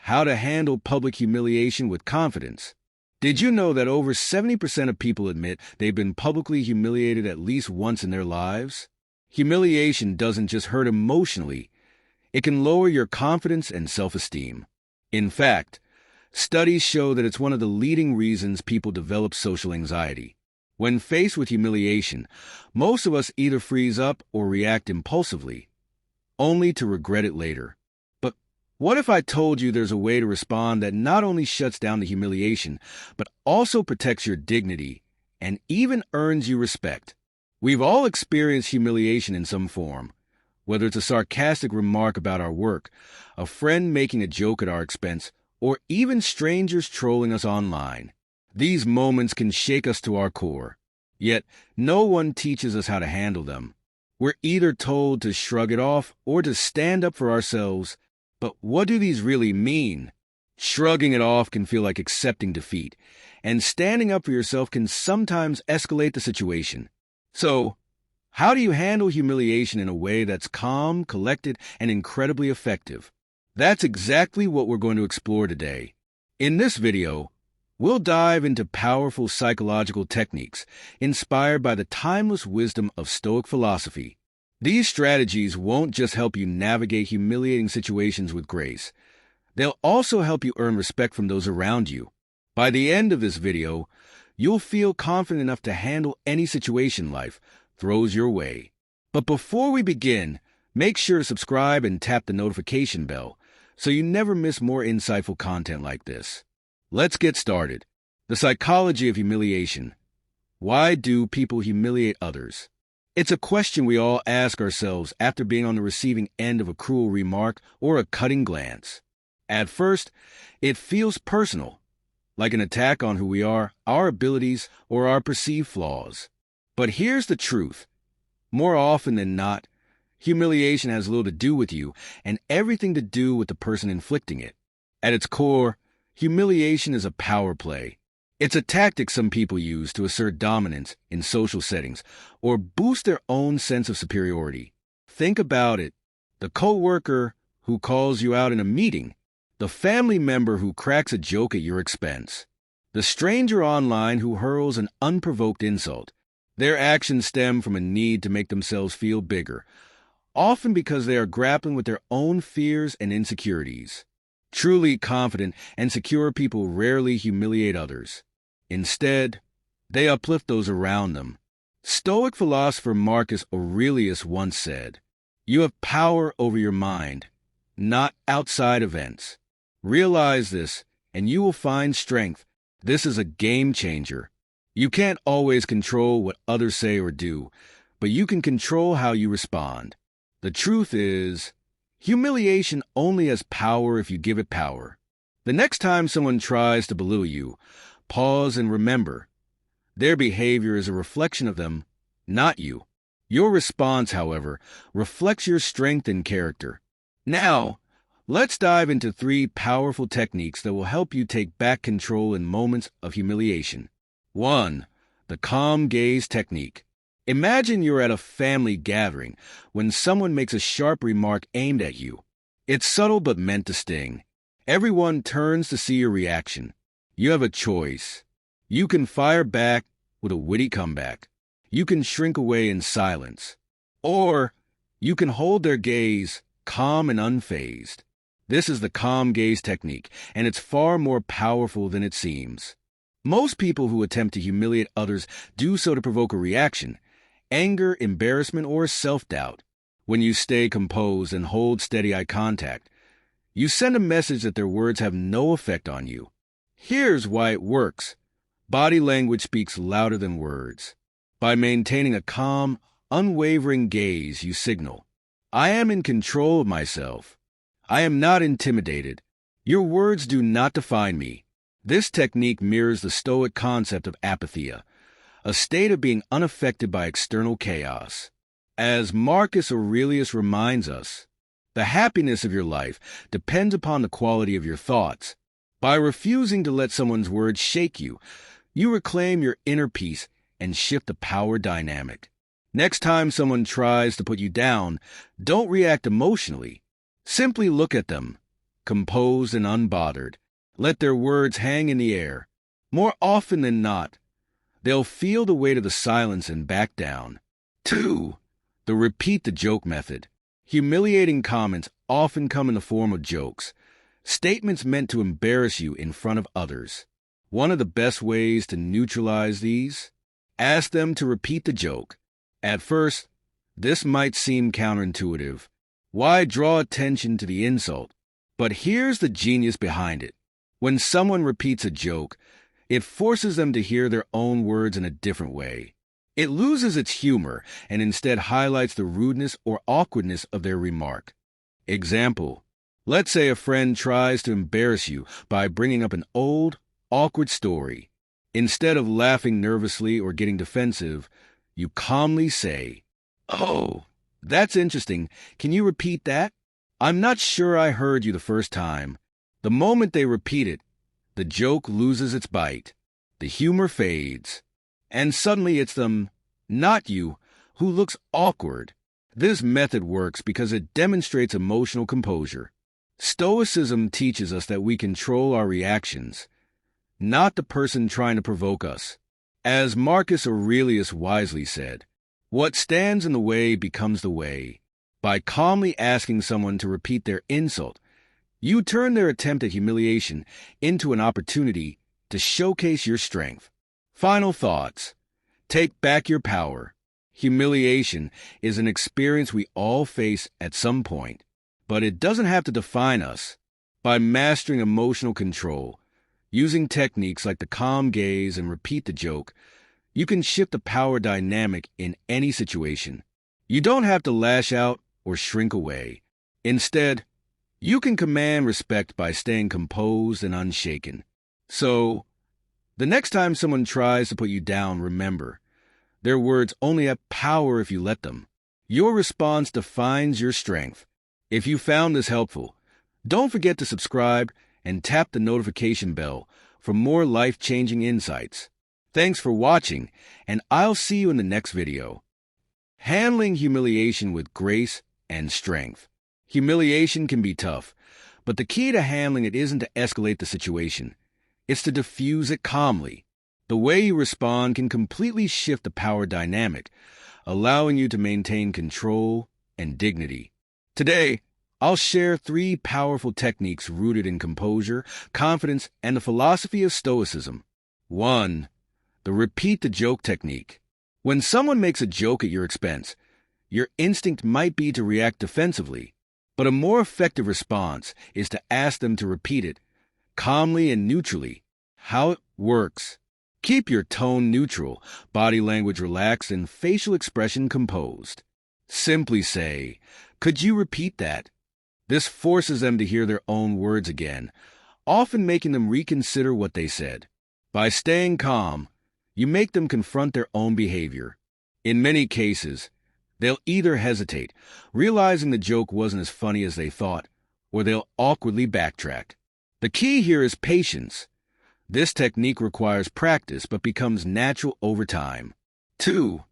How to handle public humiliation with confidence. Did you know that over 70% of people admit they've been publicly humiliated at least once in their lives? Humiliation doesn't just hurt emotionally, it can lower your confidence and self-esteem. In fact, studies show that it's one of the leading reasons people develop social anxiety. When faced with humiliation, most of us either freeze up or react impulsively, only to regret it later. But what if I told you there's a way to respond that not only shuts down the humiliation, but also protects your dignity and even earns you respect? We've all experienced humiliation in some form, whether it's a sarcastic remark about our work, a friend making a joke at our expense, or even strangers trolling us online. These moments can shake us to our core, yet no one teaches us how to handle them. We're either told to shrug it off or to stand up for ourselves, but what do these really mean? Shrugging it off can feel like accepting defeat, and standing up for yourself can sometimes escalate the situation. So, how do you handle humiliation in a way that's calm, collected, and incredibly effective? That's exactly what we're going to explore today. In this video, we'll dive into powerful psychological techniques inspired by the timeless wisdom of Stoic philosophy. These strategies won't just help you navigate humiliating situations with grace. They'll also help you earn respect from those around you. By the end of this video, you'll feel confident enough to handle any situation life throws your way. But before we begin, make sure to subscribe and tap the notification bell so you never miss more insightful content like this. Let's get started. The psychology of humiliation. Why do people humiliate others? It's a question we all ask ourselves after being on the receiving end of a cruel remark or a cutting glance. At first, it feels personal, like an attack on who we are, our abilities, or our perceived flaws. But here's the truth. More often than not, humiliation has little to do with you and everything to do with the person inflicting it. At its core, humiliation is a power play. It's a tactic some people use to assert dominance in social settings or boost their own sense of superiority. Think about it. The coworker who calls you out in a meeting, the family member who cracks a joke at your expense, the stranger online who hurls an unprovoked insult. Their actions stem from a need to make themselves feel bigger, often because they are grappling with their own fears and insecurities. Truly confident and secure people rarely humiliate others. Instead, they uplift those around them. Stoic philosopher Marcus Aurelius once said, "You have power over your mind, not outside events. Realize this, and you will find strength. This is a game changer." You can't always control what others say or do, but you can control how you respond. The truth is, humiliation only has power if you give it power. The next time someone tries to belittle you, pause and remember, their behavior is a reflection of them, not you. Your response, however, reflects your strength and character. Now, let's dive into 3 powerful techniques that will help you take back control in moments of humiliation. 1. The calm gaze technique. Imagine you're at a family gathering when someone makes a sharp remark aimed at you. It's subtle but meant to sting. Everyone turns to see your reaction. You have a choice. You can fire back with a witty comeback. You can shrink away in silence. Or you can hold their gaze, calm and unfazed. This is the calm gaze technique, and it's far more powerful than it seems. Most people who attempt to humiliate others do so to provoke a reaction, anger, embarrassment, or self-doubt. When you stay composed and hold steady eye contact, you send a message that their words have no effect on you. Here's why it works. Body language speaks louder than words. By maintaining a calm, unwavering gaze, you signal, "I am in control of myself. I am not intimidated. Your words do not define me." This technique mirrors the Stoic concept of apatheia, a state of being unaffected by external chaos. As Marcus Aurelius reminds us, the happiness of your life depends upon the quality of your thoughts. By refusing to let someone's words shake you, you reclaim your inner peace and shift the power dynamic. Next time someone tries to put you down, don't react emotionally. Simply look at them, composed and unbothered. Let their words hang in the air. More often than not, they'll feel the weight of the silence and back down. 2. The repeat the joke method. Humiliating comments often come in the form of jokes, statements meant to embarrass you in front of others. One of the best ways to neutralize these? Ask them to repeat the joke. At first, this might seem counterintuitive. Why draw attention to the insult? But here's the genius behind it. When someone repeats a joke, it forces them to hear their own words in a different way. It loses its humor and instead highlights the rudeness or awkwardness of their remark. Example: let's say a friend tries to embarrass you by bringing up an old, awkward story. Instead of laughing nervously or getting defensive, you calmly say, "Oh, that's interesting. Can you repeat that? I'm not sure I heard you the first time." The moment they repeat it, the joke loses its bite. The humor fades. And suddenly it's them, not you, who looks awkward. This method works because it demonstrates emotional composure. Stoicism teaches us that we control our reactions, not the person trying to provoke us. As Marcus Aurelius wisely said, what stands in the way becomes the way. By calmly asking someone to repeat their insult, you turn their attempt at humiliation into an opportunity to showcase your strength. Final thoughts. Take back your power. Humiliation is an experience we all face at some point, but it doesn't have to define us. By mastering emotional control, using techniques like the calm gaze and repeat the joke, you can shift the power dynamic in any situation. You don't have to lash out or shrink away. Instead, you can command respect by staying composed and unshaken. So, the next time someone tries to put you down, remember, their words only have power if you let them. Your response defines your strength. If you found this helpful, don't forget to subscribe and tap the notification bell for more life-changing insights. Thanks for watching, and I'll see you in the next video. Handling humiliation with grace and strength. Humiliation can be tough, but the key to handling it isn't to escalate the situation. It's to diffuse it calmly. The way you respond can completely shift the power dynamic, allowing you to maintain control and dignity. Today, I'll share 3 powerful techniques rooted in composure, confidence, and the philosophy of Stoicism. 1. The repeat the joke technique. When someone makes a joke at your expense, your instinct might be to react defensively, but a more effective response is to ask them to repeat it, calmly and neutrally. How it works. Keep your tone neutral, body language relaxed, and facial expression composed. Simply say, "Could you repeat that?" This forces them to hear their own words again, often making them reconsider what they said. By staying calm, you make them confront their own behavior. In many cases, they'll either hesitate, realizing the joke wasn't as funny as they thought, or they'll awkwardly backtrack. The key here is patience. This technique requires practice but becomes natural over time. 2.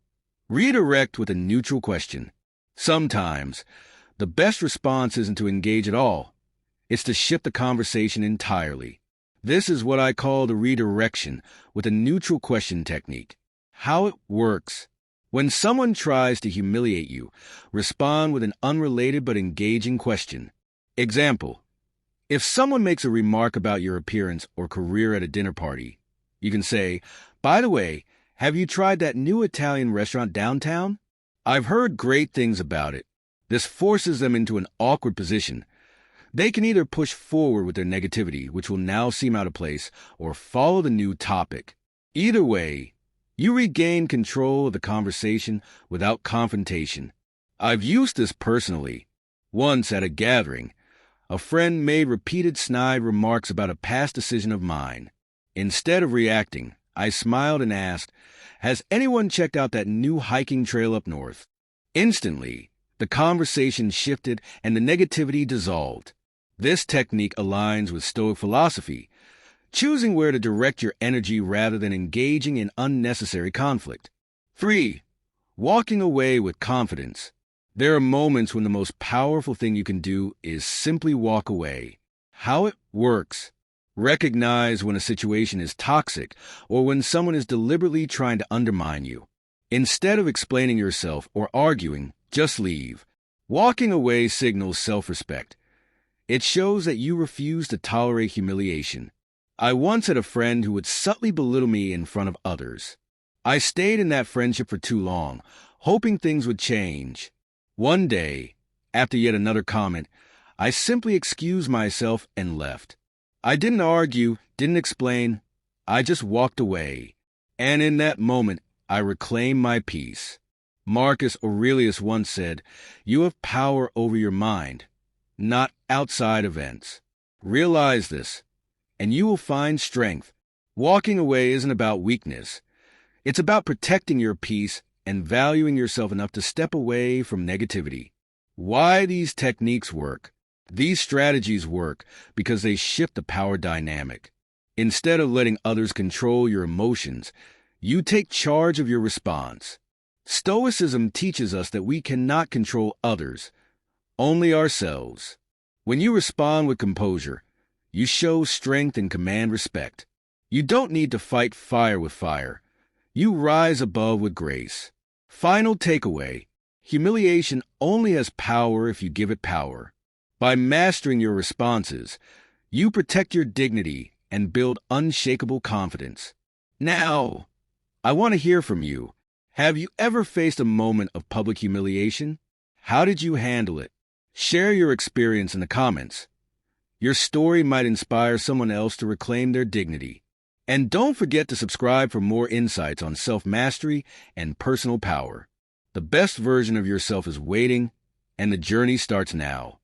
Redirect with a neutral question. Sometimes, the best response isn't to engage at all. It's to shift the conversation entirely. This is what I call the redirection with a neutral question technique. How it works. When someone tries to humiliate you, respond with an unrelated but engaging question. Example: if someone makes a remark about your appearance or career at a dinner party, you can say, "By the way, have you tried that new Italian restaurant downtown? I've heard great things about it." This forces them into an awkward position. They can either push forward with their negativity, which will now seem out of place, or follow the new topic. Either way, you regain control of the conversation without confrontation. I've used this personally. Once at a gathering, a friend made repeated snide remarks about a past decision of mine. Instead of reacting, I smiled and asked, "Has anyone checked out that new hiking trail up north?" Instantly, the conversation shifted and the negativity dissolved. This technique aligns with Stoic philosophy, choosing where to direct your energy rather than engaging in unnecessary conflict. 3. Walking away with confidence. There are moments when the most powerful thing you can do is simply walk away. How it works. Recognize when a situation is toxic or when someone is deliberately trying to undermine you. Instead of explaining yourself or arguing, just leave. Walking away signals self-respect. It shows that you refuse to tolerate humiliation. I once had a friend who would subtly belittle me in front of others. I stayed in that friendship for too long, hoping things would change. One day, after yet another comment, I simply excused myself and left. I didn't argue, didn't explain. I just walked away. And in that moment, I reclaimed my peace. Marcus Aurelius once said, "You have power over your mind, not outside events." Realize this, and you will find strength. Walking away isn't about weakness. It's about protecting your peace and valuing yourself enough to step away from negativity. Why these techniques work? These strategies work because they shift the power dynamic. Instead of letting others control your emotions, you take charge of your response. Stoicism teaches us that we cannot control others, only ourselves. When you respond with composure, you show strength and command respect. You don't need to fight fire with fire. You rise above with grace. Final takeaway: humiliation only has power if you give it power. By mastering your responses, you protect your dignity and build unshakable confidence. Now, I want to hear from you. Have you ever faced a moment of public humiliation? How did you handle it? Share your experience in the comments. Your story might inspire someone else to reclaim their dignity. And don't forget to subscribe for more insights on self-mastery and personal power. The best version of yourself is waiting, and the journey starts now.